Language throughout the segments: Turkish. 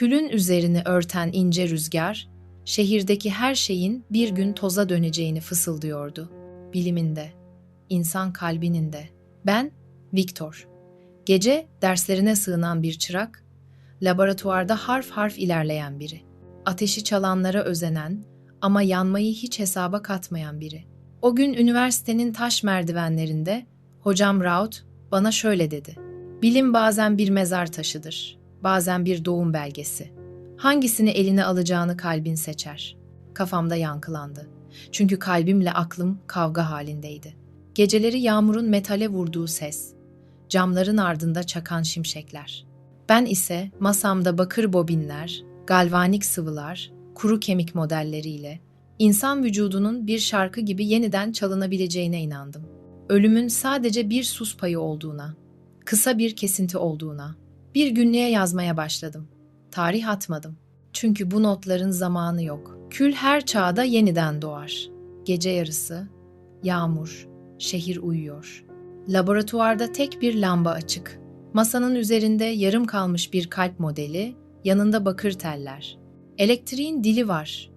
Külün üzerini örten ince rüzgar, şehirdeki her şeyin bir gün toza döneceğini fısıldıyordu. Biliminde, insan kalbinin de. Ben, Viktor. Gece derslerine sığınan bir çırak, laboratuvarda harf harf ilerleyen biri. Ateşi çalanlara özenen ama yanmayı hiç hesaba katmayan biri. O gün üniversitenin taş merdivenlerinde hocam Raut bana şöyle dedi. Bilim bazen bir mezar taşıdır, bazen bir doğum belgesi. Hangisini eline alacağını kalbin seçer. Kafamda yankılandı. Çünkü kalbimle aklım kavga halindeydi. Geceleri yağmurun metale vurduğu ses, camların ardında çakan şimşekler. Ben ise masamda bakır bobinler, galvanik sıvılar, kuru kemik modelleriyle insan vücudunun bir şarkı gibi yeniden çalınabileceğine inandım. Ölümün sadece bir sus payı olduğuna, kısa bir kesinti olduğuna. Bir günlüğe yazmaya başladım. Tarih atmadım. Çünkü bu notların zamanı yok. Kül her çağda yeniden doğar. Gece yarısı, yağmur, şehir uyuyor. Laboratuvarda tek bir lamba açık. Masanın üzerinde yarım kalmış bir kalp modeli, yanında bakır teller. Elektriğin dili var.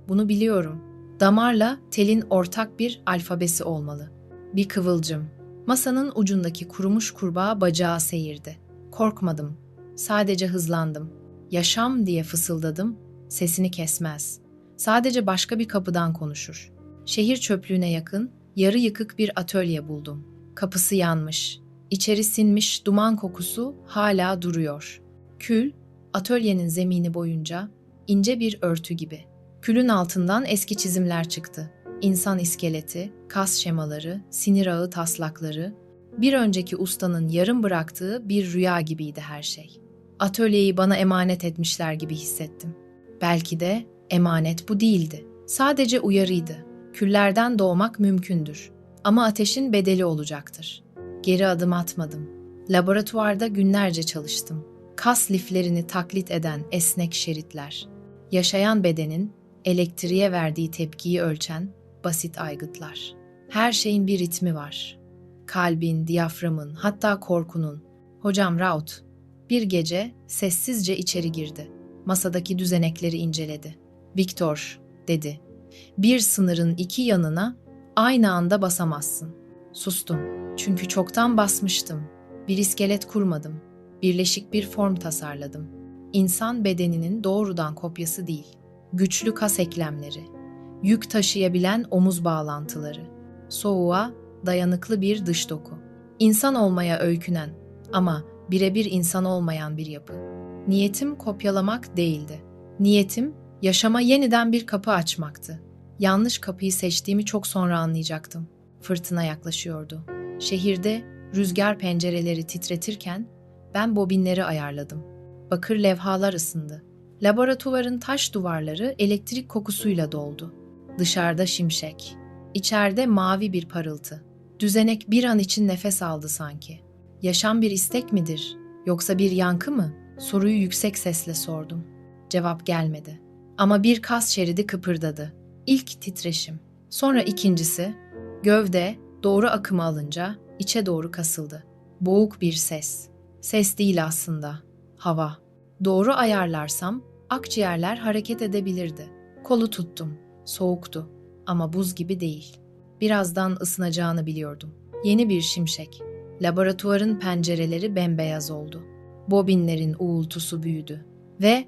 Bunu biliyorum. Damarla telin ortak bir alfabesi olmalı. Bir kıvılcım. Masanın ucundaki kurumuş kurbağa bacağı seyirdi. Korkmadım. Sadece hızlandım. Yaşam diye fısıldadım. Sesini kesmez. Sadece başka bir kapıdan konuşur. Şehir çöplüğüne yakın, yarı yıkık bir atölye buldum. Kapısı yanmış. İçeri sinmiş duman kokusu hala duruyor. Kül, atölyenin zemini boyunca ince bir örtü gibi. Külün altından eski çizimler çıktı. İnsan iskeleti, kas şemaları, sinir ağı taslakları, bir önceki ustanın yarım bıraktığı bir rüya gibiydi her şey. Atölyeyi bana emanet etmişler gibi hissettim. Belki de emanet bu değildi. Sadece uyarıydı. Küllerden doğmak mümkündür. Ama ateşin bedeli olacaktır. Geri adım atmadım. Laboratuvarda günlerce çalıştım. Kas liflerini taklit eden esnek şeritler. Yaşayan bedenin elektriğe verdiği tepkiyi ölçen basit aygıtlar. Her şeyin bir ritmi var. Kalbin, diyaframın, hatta korkunun. Hocam Raut, bir gece sessizce içeri girdi. Masadaki düzenekleri inceledi. Viktor, dedi. Bir sınırın iki yanına aynı anda basamazsın. Sustum. Çünkü çoktan basmıştım. Bir iskelet kurmadım. Birleşik bir form tasarladım. İnsan bedeninin doğrudan kopyası değil. Güçlü kas eklemleri, yük taşıyabilen omuz bağlantıları, soğuğa dayanıklı bir dış doku. İnsan olmaya öykünen ama birebir insan olmayan bir yapı. Niyetim kopyalamak değildi. Niyetim yaşama yeniden bir kapı açmaktı. Yanlış kapıyı seçtiğimi çok sonra anlayacaktım. Fırtına yaklaşıyordu. Şehirde rüzgar pencereleri titretirken ben bobinleri ayarladım. Bakır levhalar ısındı. Laboratuvarın taş duvarları elektrik kokusuyla doldu. Dışarıda şimşek, içeride mavi bir parıltı. Düzenek bir an için nefes aldı sanki. Yaşam bir istek midir, yoksa bir yankı mı? Soruyu yüksek sesle sordum. Cevap gelmedi. Ama bir kas şeridi kıpırdadı. İlk titreşim. Sonra ikincisi. Gövde doğru akımı alınca içe doğru kasıldı. Boğuk bir ses. Ses değil aslında. Hava. Doğru ayarlarsam akciğerler hareket edebilirdi. Kolu tuttum. Soğuktu ama buz gibi değil. Birazdan ısınacağını biliyordum. Yeni bir şimşek. Laboratuvarın pencereleri bembeyaz oldu. Bobinlerin uğultusu büyüdü. Ve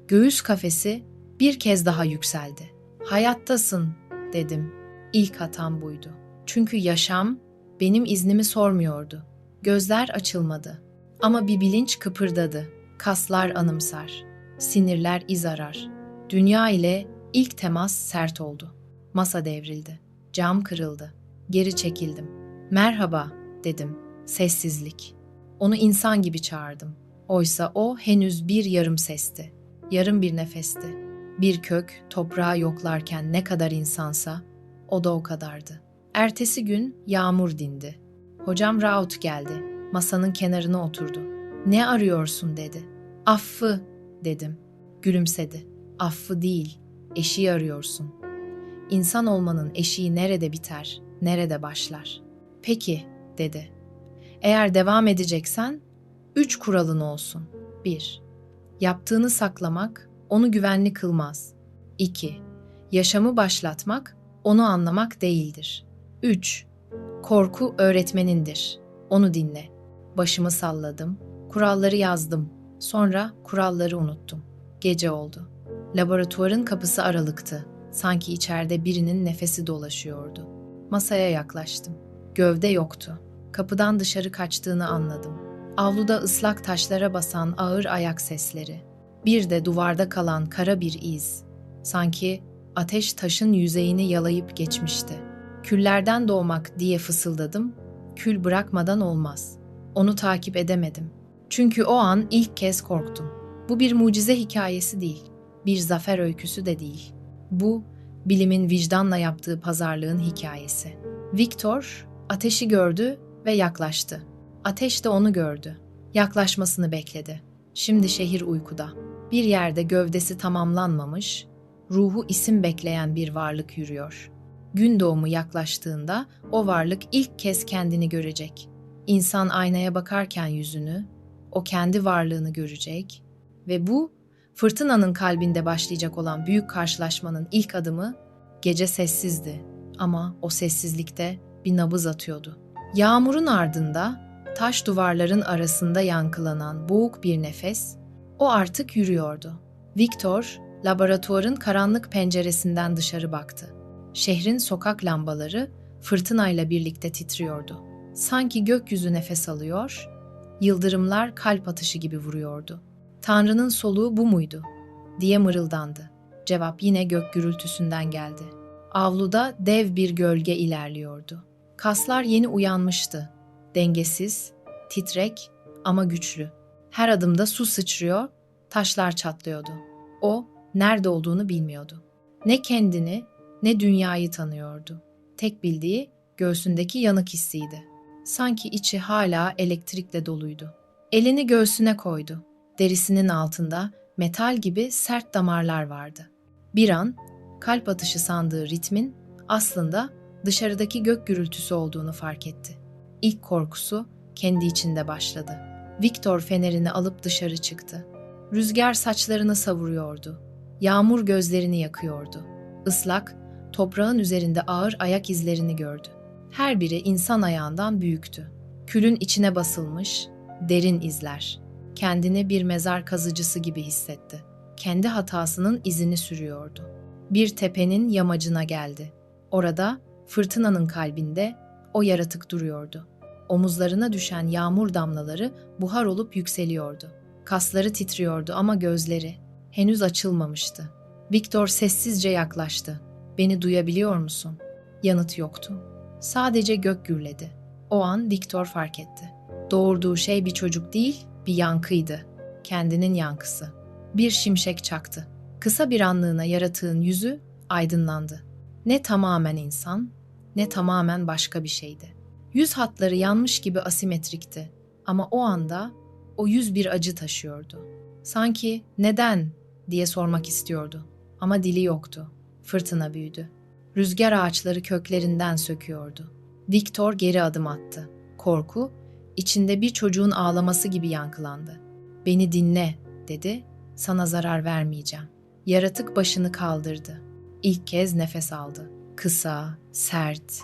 göğüs kafesi bir kez daha yükseldi. Hayattasın, dedim. İlk hatam buydu. Çünkü yaşam benim iznimi sormuyordu. Gözler açılmadı. Ama bir bilinç kıpırdadı. Kaslar anımsar. Sinirler iz arar. Dünya ile ilk temas sert oldu. Masa devrildi. Cam kırıldı. Geri çekildim. Merhaba, dedim. Sessizlik. Onu insan gibi çağırdım. Oysa o henüz bir yarım sesti. Yarım bir nefesti. Bir kök toprağı yoklarken ne kadar insansa o da o kadardı. Ertesi gün yağmur dindi. Hocam Raut geldi. Masanın kenarına oturdu. Ne arıyorsun dedi. Affı, dedim. Gülümsedi. Affı değil, eşiği arıyorsun. İnsan olmanın eşiği nerede biter, nerede başlar? Peki, dedi. Eğer devam edeceksen 3 kuralın olsun. 1. Yaptığını saklamak onu güvenli kılmaz. 2. Yaşamı başlatmak onu anlamak değildir. 3. Korku öğretmenindir. Onu dinle. Başımı salladım, kuralları yazdım. Sonra kuralları unuttum. Gece oldu. Laboratuvarın kapısı aralıktı. Sanki içeride birinin nefesi dolaşıyordu. Masaya yaklaştım. Gövde yoktu. Kapıdan dışarı kaçtığını anladım. Avluda ıslak taşlara basan ağır ayak sesleri. Bir de duvarda kalan kara bir iz. Sanki ateş taşın yüzeyini yalayıp geçmişti. Küllerden doğmak diye fısıldadım. Kül bırakmadan olmaz. Onu takip edemedim. Çünkü o an ilk kez korktum. Bu bir mucize hikayesi değil. Bir zafer öyküsü de değil. Bu, bilimin vicdanla yaptığı pazarlığın hikayesi. Viktor ateşi gördü ve yaklaştı. Ateş de onu gördü. Yaklaşmasını bekledi. Şimdi şehir uykuda. Bir yerde gövdesi tamamlanmamış, ruhu isim bekleyen bir varlık yürüyor. Gün doğumu yaklaştığında o varlık ilk kez kendini görecek. İnsan aynaya bakarken yüzünü, o kendi varlığını görecek ve bu fırtınanın kalbinde başlayacak olan büyük karşılaşmanın ilk adımı. Gece sessizdi ama o sessizlikte bir nabız atıyordu. Yağmurun ardında taş duvarların arasında yankılanan boğuk bir nefes, o artık yürüyordu. Viktor, laboratuvarın karanlık penceresinden dışarı baktı. Şehrin sokak lambaları fırtınayla birlikte titriyordu. Sanki gökyüzü nefes alıyor, yıldırımlar kalp atışı gibi vuruyordu. Tanrı'nın soluğu bu muydu? Diye mırıldandı. Cevap yine gök gürültüsünden geldi. Avluda dev bir gölge ilerliyordu. Kaslar yeni uyanmıştı. Dengesiz, titrek ama güçlü. Her adımda su sıçrıyor, taşlar çatlıyordu. O, nerede olduğunu bilmiyordu. Ne kendini, ne dünyayı tanıyordu. Tek bildiği göğsündeki yanık hissiydi. Sanki içi hala elektrikle doluydu. Elini göğsüne koydu. Derisinin altında metal gibi sert damarlar vardı. Bir an kalp atışı sandığı ritmin aslında dışarıdaki gök gürültüsü olduğunu fark etti. İlk korkusu kendi içinde başladı. Viktor fenerini alıp dışarı çıktı. Rüzgar saçlarını savuruyordu. Yağmur gözlerini yakıyordu. Islak, toprağın üzerinde ağır ayak izlerini gördü. Her biri insan ayağından büyüktü. Külün içine basılmış, derin izler. Kendini bir mezar kazıcısı gibi hissetti. Kendi hatasının izini sürüyordu. Bir tepenin yamacına geldi. Orada, fırtınanın kalbinde o yaratık duruyordu. Omuzlarına düşen yağmur damlaları buhar olup yükseliyordu. Kasları titriyordu ama gözleri henüz açılmamıştı. Viktor sessizce yaklaştı. "Beni duyabiliyor musun?" Yanıt yoktu. Sadece gök gürledi. O an Viktor fark etti. Doğurduğu şey bir çocuk değil, bir yankıydı. Kendinin yankısı. Bir şimşek çaktı. Kısa bir anlığına yaratığın yüzü aydınlandı. Ne tamamen insan, ne tamamen başka bir şeydi. Yüz hatları yanmış gibi asimetrikti. Ama o anda o yüz bir acı taşıyordu. Sanki "neden?" diye sormak istiyordu. Ama dili yoktu. Fırtına büyüdü. Rüzgar ağaçları köklerinden söküyordu. Viktor geri adım attı. Korku, içinde bir çocuğun ağlaması gibi yankılandı. "Beni dinle," dedi. "Sana zarar vermeyeceğim." Yaratık başını kaldırdı. İlk kez nefes aldı. Kısa, sert,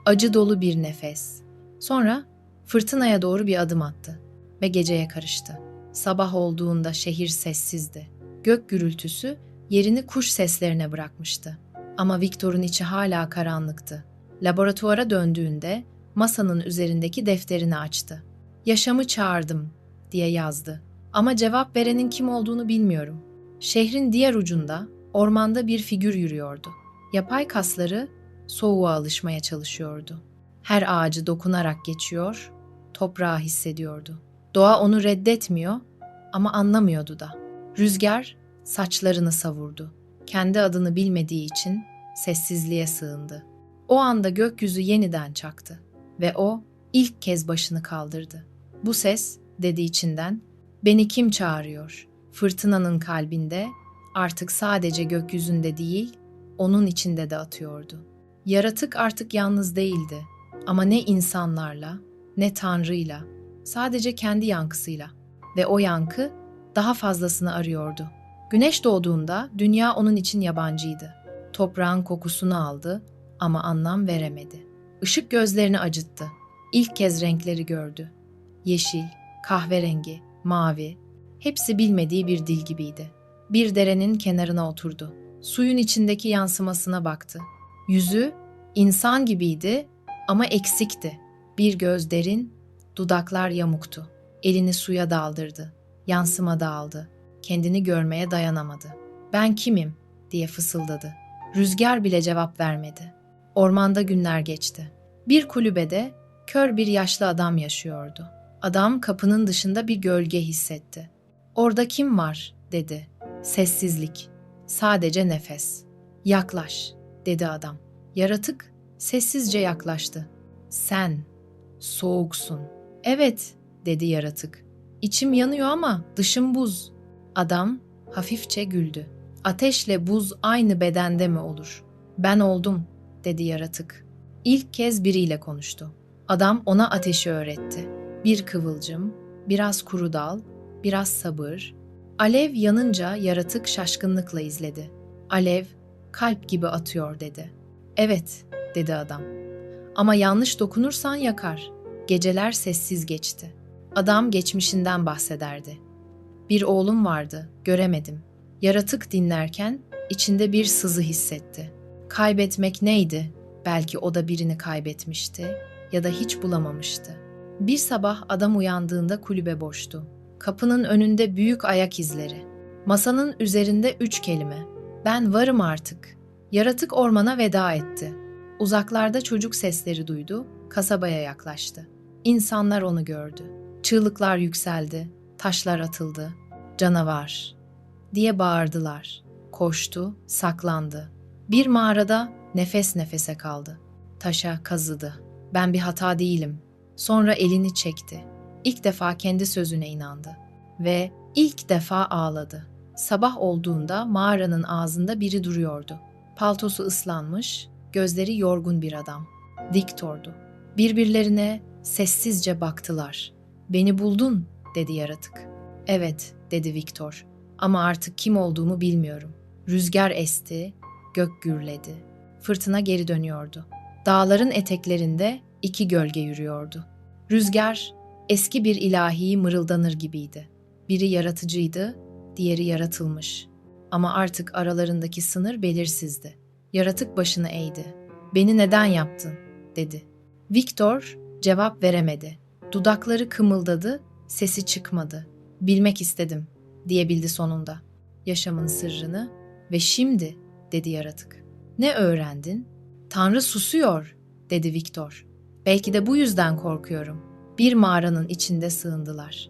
acı dolu bir nefes. Sonra fırtınaya doğru bir adım attı ve geceye karıştı. Sabah olduğunda şehir sessizdi. Gök gürültüsü yerini kuş seslerine bırakmıştı. Ama Viktor'un içi hala karanlıktı. Laboratuvara döndüğünde masanın üzerindeki defterini açtı. "Yaşamı çağırdım," diye yazdı. Ama cevap verenin kim olduğunu bilmiyorum. Şehrin diğer ucunda, ormanda bir figür yürüyordu. Yapay kasları soğuğa alışmaya çalışıyordu. Her ağacı dokunarak geçiyor, toprağı hissediyordu. Doğa onu reddetmiyor ama anlamıyordu da. Rüzgar saçlarını savurdu. Kendi adını bilmediği için sessizliğe sığındı. O anda gökyüzü yeniden çaktı ve o ilk kez başını kaldırdı. "Bu ses," dedi içinden, "beni kim çağırıyor?" Fırtınanın kalbinde artık sadece gökyüzünde değil, onun içinde de atıyordu. Yaratık artık yalnız değildi ama ne insanlarla, ne Tanrı'yla, sadece kendi yankısıyla ve o yankı daha fazlasını arıyordu. Güneş doğduğunda dünya onun için yabancıydı. Toprağın kokusunu aldı ama anlam veremedi. Işık gözlerini acıttı. İlk kez renkleri gördü. Yeşil, kahverengi, mavi, hepsi bilmediği bir dil gibiydi. Bir derenin kenarına oturdu. Suyun içindeki yansımasına baktı. Yüzü insan gibiydi ama eksikti. Bir göz derin, dudaklar yamuktu. Elini suya daldırdı. Yansıma dağıldı. Kendini görmeye dayanamadı. "Ben kimim?" diye fısıldadı. Rüzgar bile cevap vermedi. Ormanda günler geçti. Bir kulübede kör bir yaşlı adam yaşıyordu. Adam kapının dışında bir gölge hissetti. "Orada kim var?" dedi. Sessizlik. Sadece nefes. "Yaklaş," dedi adam. Yaratık sessizce yaklaştı. "Sen soğuksun." "Evet," dedi yaratık. "İçim yanıyor ama dışım buz." Adam hafifçe güldü. "Ateşle buz aynı bedende mi olur?" "Ben oldum," dedi yaratık. İlk kez biriyle konuştu. Adam ona ateşi öğretti. Bir kıvılcım, biraz kuru dal, biraz sabır. Alev yanınca yaratık şaşkınlıkla izledi. "Alev kalp gibi atıyor," dedi. "Evet," dedi adam. "Ama yanlış dokunursan yakar." Geceler sessiz geçti. Adam geçmişinden bahsederdi. "Bir oğlum vardı, göremedim." Yaratık dinlerken içinde bir sızı hissetti. Kaybetmek neydi? Belki o da birini kaybetmişti ya da hiç bulamamıştı. Bir sabah adam uyandığında kulübe boştu. Kapının önünde büyük ayak izleri. Masanın üzerinde 3 kelime. "Ben varım artık." Yaratık ormana veda etti. Uzaklarda çocuk sesleri duydu, kasabaya yaklaştı. İnsanlar onu gördü. Çığlıklar yükseldi, taşlar atıldı. "Canavar!" diye bağırdılar. Koştu, saklandı. Bir mağarada nefes nefese kaldı. Taşa kazıdı. "Ben bir hata değilim." Sonra elini çekti. İlk defa kendi sözüne inandı. Ve ilk defa ağladı. Sabah olduğunda mağaranın ağzında biri duruyordu. Paltosu ıslanmış, gözleri yorgun bir adam. Viktor'du. Birbirlerine sessizce baktılar. "Beni buldun," dedi yaratık. "Evet," dedi Viktor. "Ama artık kim olduğumu bilmiyorum." Rüzgar esti, gök gürledi. Fırtına geri dönüyordu. Dağların eteklerinde 2 gölge yürüyordu. Rüzgar eski bir ilahi mırıldanır gibiydi. Biri yaratıcıydı, diğeri yaratılmış. Ama artık aralarındaki sınır belirsizdi. Yaratık başını eğdi. "Beni neden yaptın?" dedi. Viktor cevap veremedi. Dudakları kımıldadı, sesi çıkmadı. "Bilmek istedim," diyebildi sonunda. "Yaşamın sırrını ve şimdi," dedi yaratık. "Ne öğrendin?" "Tanrı susuyor," dedi Viktor. "Belki de bu yüzden korkuyorum." Bir mağaranın içinde sığındılar.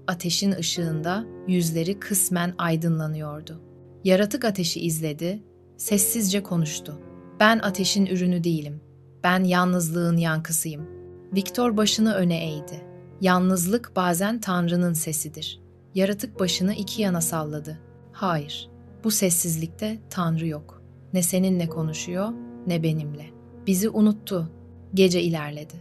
Ateşin ışığında yüzleri kısmen aydınlanıyordu. Yaratık ateşi izledi, sessizce konuştu. "Ben ateşin ürünü değilim. Ben yalnızlığın yankısıyım." Viktor başını öne eğdi. "Yalnızlık bazen Tanrı'nın sesidir." Yaratık başını 2 yana salladı. "Hayır, bu sessizlikte Tanrı yok. Ne seninle konuşuyor, ne benimle. Bizi unuttu." Gece ilerledi.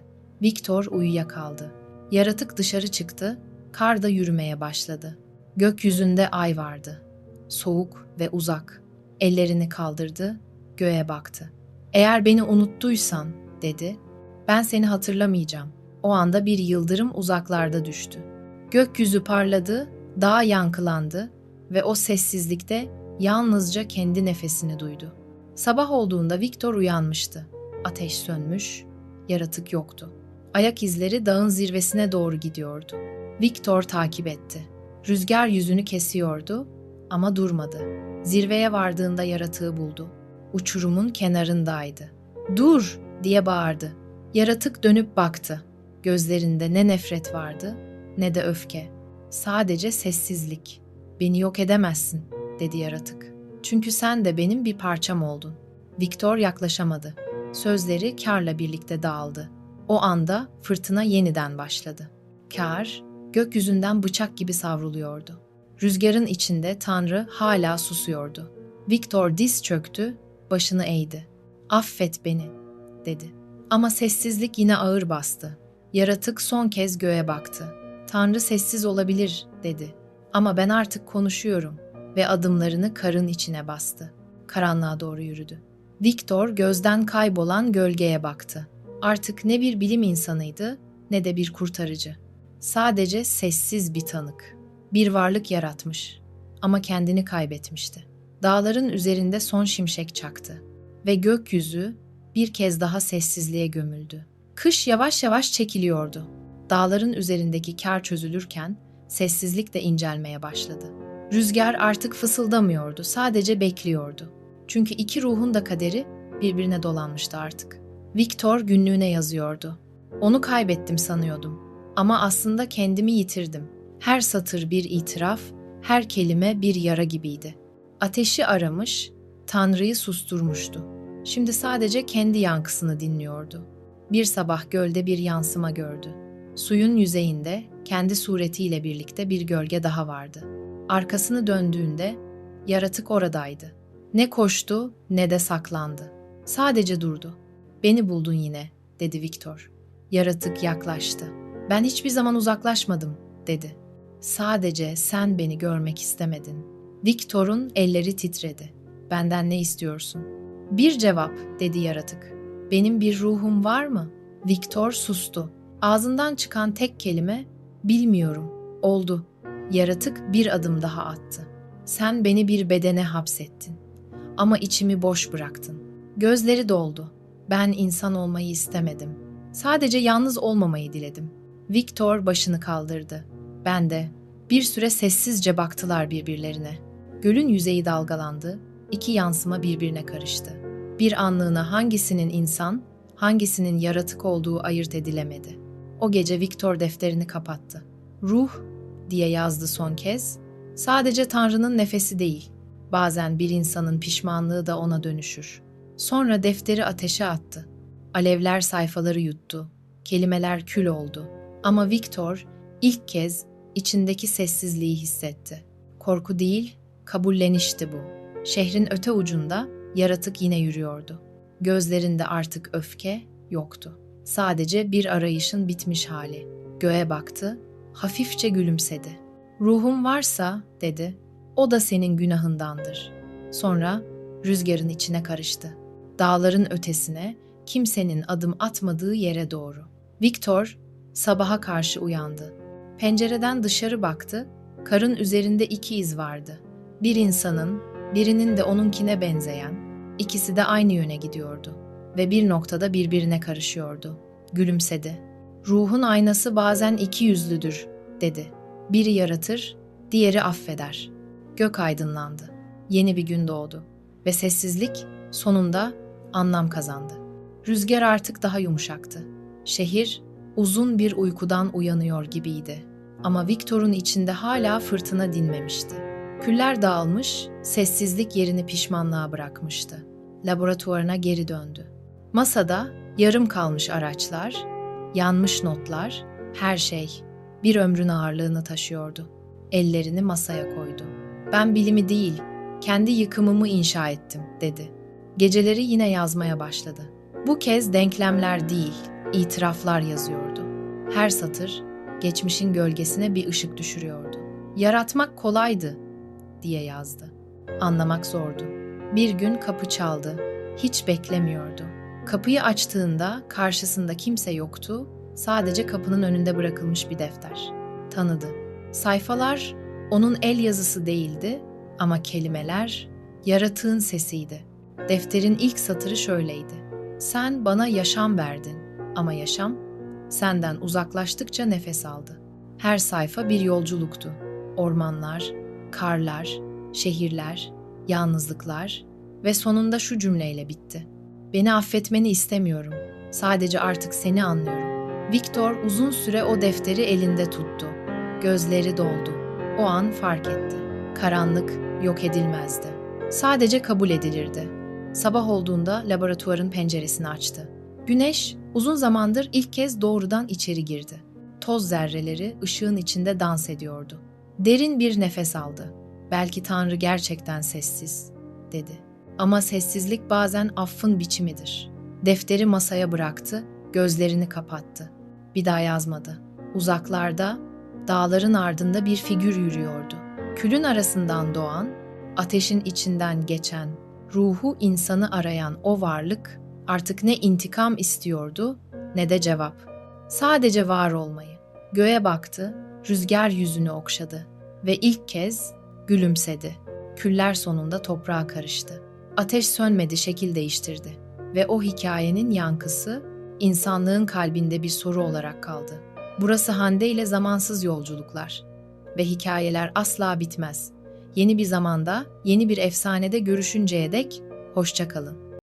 Viktor uyuyakaldı. Yaratık dışarı çıktı, karda yürümeye başladı. Gökyüzünde ay vardı. Soğuk ve uzak. Ellerini kaldırdı, göğe baktı. "Eğer beni unuttuysan," dedi, "ben seni hatırlamayacağım." O anda bir yıldırım uzaklarda düştü. Gökyüzü parladı, dağ yankılandı ve o sessizlikte yalnızca kendi nefesini duydu. Sabah olduğunda Viktor uyanmıştı. Ateş sönmüş, yaratık yoktu. Ayak izleri dağın zirvesine doğru gidiyordu. Viktor takip etti. Rüzgar yüzünü kesiyordu ama durmadı. Zirveye vardığında yaratığı buldu. Uçurumun kenarındaydı. "Dur!" diye bağırdı. Yaratık dönüp baktı. Gözlerinde ne nefret vardı ne de öfke. Sadece sessizlik. "Beni yok edemezsin," dedi yaratık. "Çünkü sen de benim bir parçam oldun." Viktor yaklaşamadı. Sözleri kârla birlikte dağıldı. O anda fırtına yeniden başladı. Kâr, gökyüzünden bıçak gibi savruluyordu. Rüzgarın içinde Tanrı hala susuyordu. Viktor diz çöktü, başını eğdi. "Affet beni," dedi. Ama sessizlik yine ağır bastı. Yaratık son kez göğe baktı. "Tanrı sessiz olabilir," dedi. Ama ben artık konuşuyorum ve adımlarını karın içine bastı. Karanlığa doğru yürüdü. Viktor gözden kaybolan gölgeye baktı. Artık ne bir bilim insanıydı ne de bir kurtarıcı. Sadece sessiz bir tanık. Bir varlık yaratmış ama kendini kaybetmişti. Dağların üzerinde son şimşek çaktı ve gökyüzü bir kez daha sessizliğe gömüldü. Kış yavaş yavaş çekiliyordu. Dağların üzerindeki kar çözülürken sessizlik de incelmeye başladı. Rüzgar artık fısıldamıyordu, sadece bekliyordu. Çünkü iki ruhun da kaderi birbirine dolanmıştı artık. Viktor günlüğüne yazıyordu. Onu kaybettim sanıyordum ama aslında kendimi yitirdim. Her satır bir itiraf, her kelime bir yara gibiydi. Ateşi aramış, Tanrı'yı susturmuştu. Şimdi sadece kendi yankısını dinliyordu. Bir sabah gölde bir yansıma gördü. Suyun yüzeyinde kendi suretiyle birlikte bir gölge daha vardı. Arkasını döndüğünde yaratık oradaydı. Ne koştu ne de saklandı. Sadece durdu. "Beni buldun yine," dedi Viktor. Yaratık yaklaştı. "Ben hiçbir zaman uzaklaşmadım," dedi. "Sadece sen beni görmek istemedin." Viktor'un elleri titredi. "Benden ne istiyorsun?" "Bir cevap," dedi yaratık. "Benim bir ruhum var mı?" Viktor sustu. Ağzından çıkan tek kelime, "Bilmiyorum," oldu. Yaratık bir adım daha attı. "Sen beni bir bedene hapsettin. Ama içimi boş bıraktın." Gözleri doldu. "Ben insan olmayı istemedim. Sadece yalnız olmamayı diledim." Viktor başını kaldırdı. "Ben de." Bir süre sessizce baktılar birbirlerine. Gölün yüzeyi dalgalandı, iki yansıma birbirine karıştı. Bir anlığına hangisinin insan, hangisinin yaratık olduğu ayırt edilemedi. O gece Viktor defterini kapattı. "Ruh," diye yazdı son kez, "sadece Tanrı'nın nefesi değil. Bazen bir insanın pişmanlığı da ona dönüşür." Sonra defteri ateşe attı. Alevler sayfaları yuttu. Kelimeler kül oldu. Ama Viktor ilk kez içindeki sessizliği hissetti. Korku değil, kabullenişti bu. Şehrin öte ucunda yaratık yine yürüyordu. Gözlerinde artık öfke yoktu. Sadece bir arayışın bitmiş hali. Göğe baktı, hafifçe gülümsedi. "Ruhum varsa," dedi, "o da senin günahındandır." Sonra rüzgarın içine karıştı. Dağların ötesine, kimsenin adım atmadığı yere doğru. Viktor sabaha karşı uyandı. Pencereden dışarı baktı, karın üzerinde iki iz vardı. Bir insanın, birinin de onunkine benzeyen, ikisi de aynı yöne gidiyordu ve bir noktada birbirine karışıyordu. Gülümsedi. "Ruhun aynası bazen iki yüzlüdür," dedi. "Biri yaratır, diğeri affeder." Gök aydınlandı. Yeni bir gün doğdu ve sessizlik sonunda anlam kazandı. Rüzgar artık daha yumuşaktı. Şehir uzun bir uykudan uyanıyor gibiydi. Ama Viktor'un içinde hala fırtına dinmemişti. Küller dağılmış, sessizlik yerini pişmanlığa bırakmıştı. Laboratuvarına geri döndü. Masada yarım kalmış araçlar, yanmış notlar, her şey bir ömrün ağırlığını taşıyordu. Ellerini masaya koydu. "Ben bilimi değil, kendi yıkımımı inşa ettim," dedi. Geceleri yine yazmaya başladı. Bu kez denklemler değil, itiraflar yazıyordu. Her satır geçmişin gölgesine bir ışık düşürüyordu. "Yaratmak kolaydı," diye yazdı. Anlamak zordu. Bir gün kapı çaldı. Hiç beklemiyordu. Kapıyı açtığında karşısında kimse yoktu, sadece kapının önünde bırakılmış bir defter. Tanıdı. Sayfalar onun el yazısı değildi ama kelimeler yaratığın sesiydi. Defterin ilk satırı şöyleydi: "Sen bana yaşam verdin ama yaşam senden uzaklaştıkça nefes aldı." Her sayfa bir yolculuktu. Ormanlar, karlar, şehirler, yalnızlıklar ve sonunda şu cümleyle bitti: "Beni affetmeni istemiyorum. Sadece artık seni anlıyorum." Viktor uzun süre o defteri elinde tuttu. Gözleri doldu. O an fark etti. Karanlık yok edilmezdi. Sadece kabul edilirdi. Sabah olduğunda laboratuvarın penceresini açtı. Güneş uzun zamandır ilk kez doğrudan içeri girdi. Toz zerreleri ışığın içinde dans ediyordu. Derin bir nefes aldı. "Belki Tanrı gerçekten sessiz," dedi. Ama sessizlik bazen affın biçimidir. Defteri masaya bıraktı, gözlerini kapattı. Bir daha yazmadı. Uzaklarda Dağların ardında bir figür yürüyordu. Külün arasından doğan, ateşin içinden geçen, ruhu insanı arayan o varlık artık ne intikam istiyordu ne de cevap. Sadece var olmayı. Göğe baktı, rüzgar yüzünü okşadı ve ilk kez gülümsedi. Küller sonunda toprağa karıştı. Ateş sönmedi, şekil değiştirdi ve o hikayenin yankısı insanlığın kalbinde bir soru olarak kaldı. Burası Hande ile zamansız yolculuklar ve hikayeler asla bitmez. Yeni bir zamanda, yeni bir efsanede görüşünceye dek hoşça kalın.